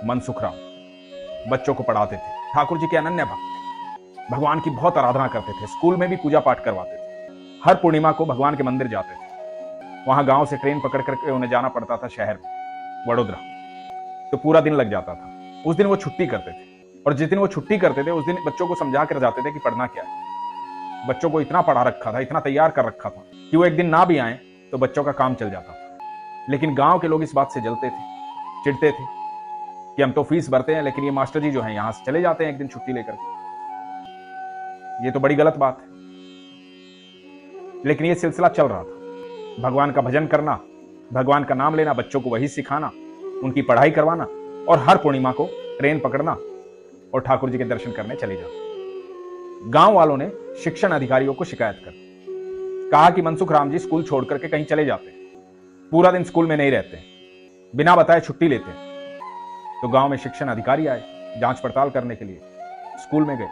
मनसुखराम बच्चों को पढ़ाते थे। ठाकुर जी के अनन्य भक्त थे, भगवान की बहुत आराधना करते थे, स्कूल में भी पूजा पाठ करवाते थे, हर पूर्णिमा को भगवान के मंदिर जाते थे। वहां गांव से ट्रेन पकड़ करके उन्हें जाना पड़ता था शहर में वडोदरा, तो पूरा दिन लग जाता था। उस दिन वो छुट्टी करते थे, और जिस दिन वो छुट्टी करते थे उस दिन बच्चों को समझा कर जाते थे कि पढ़ना क्या है। बच्चों को इतना पढ़ा रखा था, इतना तैयार कर रखा था कि वो एक दिन ना भी आए तो बच्चों का काम चल जाता था। लेकिन गांव के लोग इस बात से जलते थे, चिढ़ते थे कि हम तो फीस भरते हैं, लेकिन ये मास्टर जी जो हैं यहां से चले जाते हैं एक दिन छुट्टी लेकर। ये तो बड़ी गलत बात है। लेकिन ये सिलसिला चल रहा था, भगवान का भजन करना, भगवान का नाम लेना, बच्चों को वही सिखाना, उनकी पढ़ाई करवाना, और हर पूर्णिमा को ट्रेन पकड़ना और ठाकुर जी के दर्शन करने चले जाना। गांव वालों ने शिक्षण अधिकारियों को शिकायत कर कहा कि मनसुखराम जी स्कूल छोड़ करके कहीं चले जाते हैं, पूरा दिन स्कूल में नहीं रहते, बिना बताए छुट्टी लेते हैं। तो गांव में शिक्षण अधिकारी आए जांच पड़ताल करने के लिए, स्कूल में गए।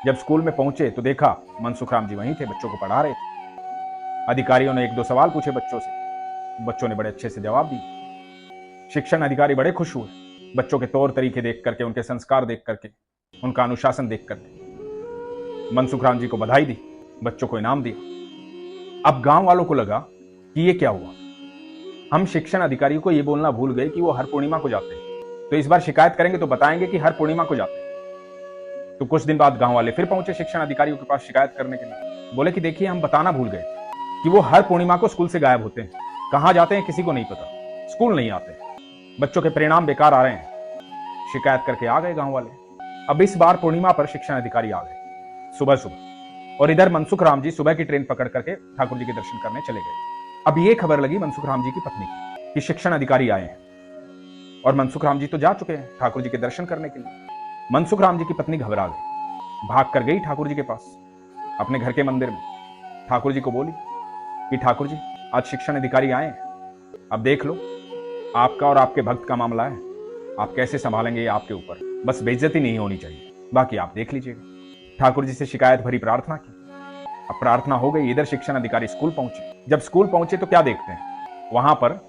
जब स्कूल में पहुंचे तो देखा मनसुखराम जी वहीं थे, बच्चों को पढ़ा रहे थे। अधिकारियों ने एक दो सवाल पूछे बच्चों से, बच्चों ने बड़े अच्छे से जवाब दिए। शिक्षण अधिकारी बड़े खुश हुए, बच्चों के तौर तरीके देख करके, उनके संस्कार देख करके, उनका अनुशासन देख करके। मनसुखराम जी को बधाई दी, बच्चों को इनाम दिया। अब गांव वालों को लगा कि ये क्या हुआ, हम शिक्षण अधिकारी को ये बोलना भूल गए कि वो हर पूर्णिमा को जाते हैं, तो इस बार शिकायत करेंगे तो बताएंगे कि हर पूर्णिमा को जाते हैं। तो कुछ दिन बाद गांव वाले फिर पहुंचे शिक्षण अधिकारियों के पास शिकायत करने के लिए। बोले कि देखिए, हम बताना भूल गए कि वो हर पूर्णिमा को स्कूल से गायब होते हैं, कहां जाते हैं किसी को नहीं पता, स्कूल नहीं आते, बच्चों के परिणाम बेकार आ रहे हैं। शिकायत करके आ गए गांव वाले। अब इस बार पूर्णिमा पर शिक्षण अधिकारी आ गए सुबह सुबह, और इधर मनसुखराम जी सुबह की ट्रेन पकड़ करके ठाकुर जी के दर्शन करने चले गए। अब ये खबर लगी मनसुखराम जी की पत्नी की कि शिक्षण अधिकारी आए हैं, और मनसुखराम जी तो जा चुके हैं ठाकुर जी के दर्शन करने के लिए। मनसुखराम जी की पत्नी घबरा गई, भाग कर गई ठाकुर जी के पास, अपने घर के मंदिर में। ठाकुर जी को बोली कि ठाकुर जी, आज शिक्षण अधिकारी आए हैं, अब देख लो, आपका और आपके भक्त का मामला है, आप कैसे संभालेंगे ये आपके ऊपर, बस बेइज्जती नहीं होनी चाहिए, बाकी आप देख लीजिएगा। ठाकुर जी से शिकायत भरी प्रार्थना की। अब प्रार्थना हो गई, इधर शिक्षण अधिकारी स्कूल पहुंचे। जब स्कूल पहुंचे तो क्या देखते हैं, वहां पर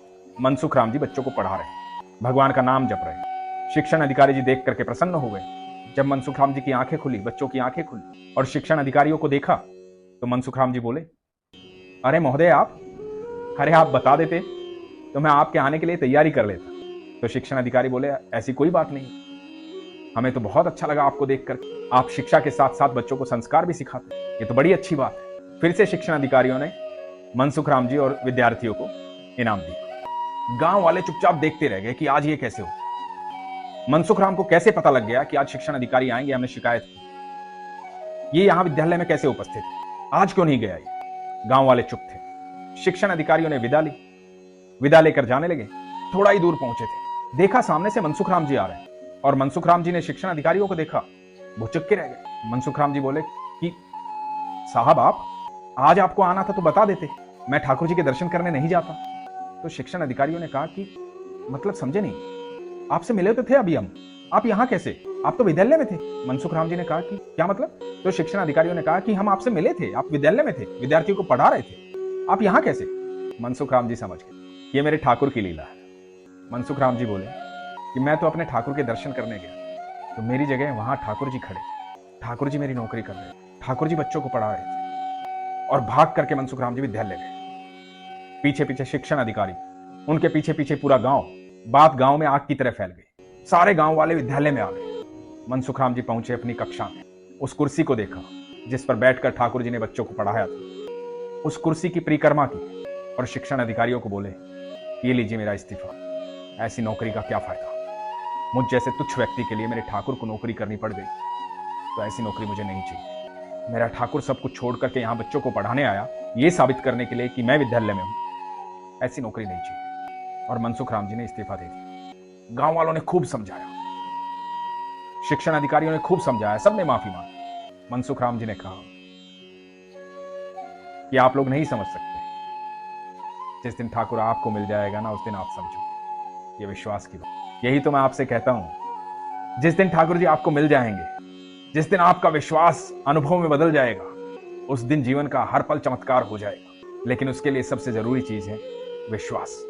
मनसुखराम जी बच्चों को पढ़ा रहे हैं, भगवान का नाम जप रहे हैं। शिक्षण अधिकारी जी देख करके प्रसन्न हो गए। जब मनसुखराम जी की आंखें खुली, बच्चों की आंखें खुली, और शिक्षण अधिकारियों को देखा, तो मनसुखराम जी बोले, अरे महोदय आप, अरे आप बता देते तो मैं आपके आने के लिए तैयारी कर लेता। तो शिक्षण अधिकारी बोले, ऐसी कोई बात नहीं, हमें तो बहुत अच्छा लगा आपको देखकर, आप शिक्षा के साथ साथ बच्चों को संस्कार भी सिखाते, ये तो बड़ी अच्छी बात है। फिर से शिक्षण अधिकारियों ने मनसुखराम जी और विद्यार्थियों को इनाम दिया। गांव वाले चुपचाप देखते रह गए कि आज ये कैसे हो। मनसुखराम को कैसे पता लग गया कि आज शिक्षण अधिकारी आएंगे, हमने शिकायत की, ये यहां विद्यालय में कैसे उपस्थित है, आज क्यों नहीं गया ये। गांव वाले चुप थे। शिक्षण अधिकारियों ने विदा लेकर जाने लगे। थोड़ा ही दूर पहुंचे थे, देखा सामने से मनसुखराम जी आ रहे हैं, और मनसुखराम जी ने शिक्षण अधिकारियों को देखा, भुचक्के रह गए। मनसुखराम जी बोले कि साहब, आप आज आपको आना था तो बता देते, मैं ठाकुर जी के दर्शन करने नहीं जाता। तो शिक्षण अधिकारियों ने कहा कि मतलब समझे नहीं, आपसे मिले तो थे अभी हम, आप यहां कैसे, आप तो विद्यालय में थे। मनसुखराम जी ने कहा कि क्या मतलब। तो शिक्षण अधिकारियों ने कहा कि हम आपसे मिले थे, आप विद्यालय में थे, विद्यार्थियों को पढ़ा रहे थे, आप यहां कैसे। मनसुखराम जी समझ गए ये मेरे ठाकुर की लीला है। मनसुखराम जी बोले कि मैं तो अपने ठाकुर के दर्शन करने गया, तो मेरी जगह वहां ठाकुर जी खड़े, ठाकुर जी मेरी नौकरी कर रहे थे, ठाकुर जी बच्चों को पढ़ा रहे थे। और भाग करके मनसुखराम जी विद्यालय गए। पीछे पीछे शिक्षण अधिकारी, उनके पीछे पीछे पूरा गांव। बात गांव में आग की तरह फैल गई, सारे गांव वाले विद्यालय में आ गए। मनसुखराम जी पहुंचे अपनी कक्षा में, उस कुर्सी को देखा जिस पर बैठकर ठाकुर जी ने बच्चों को पढ़ाया था, उस कुर्सी की परिक्रमा की, और शिक्षण अधिकारियों को बोले, ये लीजिए मेरा इस्तीफा, ऐसी नौकरी का क्या फायदा, मुझ जैसे तुच्छ व्यक्ति के लिए मेरे ठाकुर को नौकरी करनी पड़ गई, तो ऐसी नौकरी मुझे नहीं चाहिए। मेरा ठाकुर सब कुछ छोड़ करके यहां बच्चों को पढ़ाने आया, ये साबित करने के लिए कि मैं विद्यालय में हूं, ऐसी नौकरी नहीं चाहिए। और मनसुखराम जी ने इस्तीफा दे दिया। गांव वालों ने खूब समझाया, शिक्षण अधिकारियों ने खूब समझाया, सबने माफी मांगी। मनसुखराम जी ने कहा कि आप लोग नहीं समझ सकते, जिस दिन ठाकुर आपको मिल जाएगा ना, उस दिन आप समझो, ये विश्वास की बात। यही तो मैं आपसे कहता हूं, जिस दिन ठाकुर जी आपको मिल जाएंगे, जिस दिन आपका विश्वास अनुभव में बदल जाएगा, उस दिन जीवन का हर पल चमत्कार हो जाएगा। लेकिन उसके लिए सबसे जरूरी चीज है विश्वास।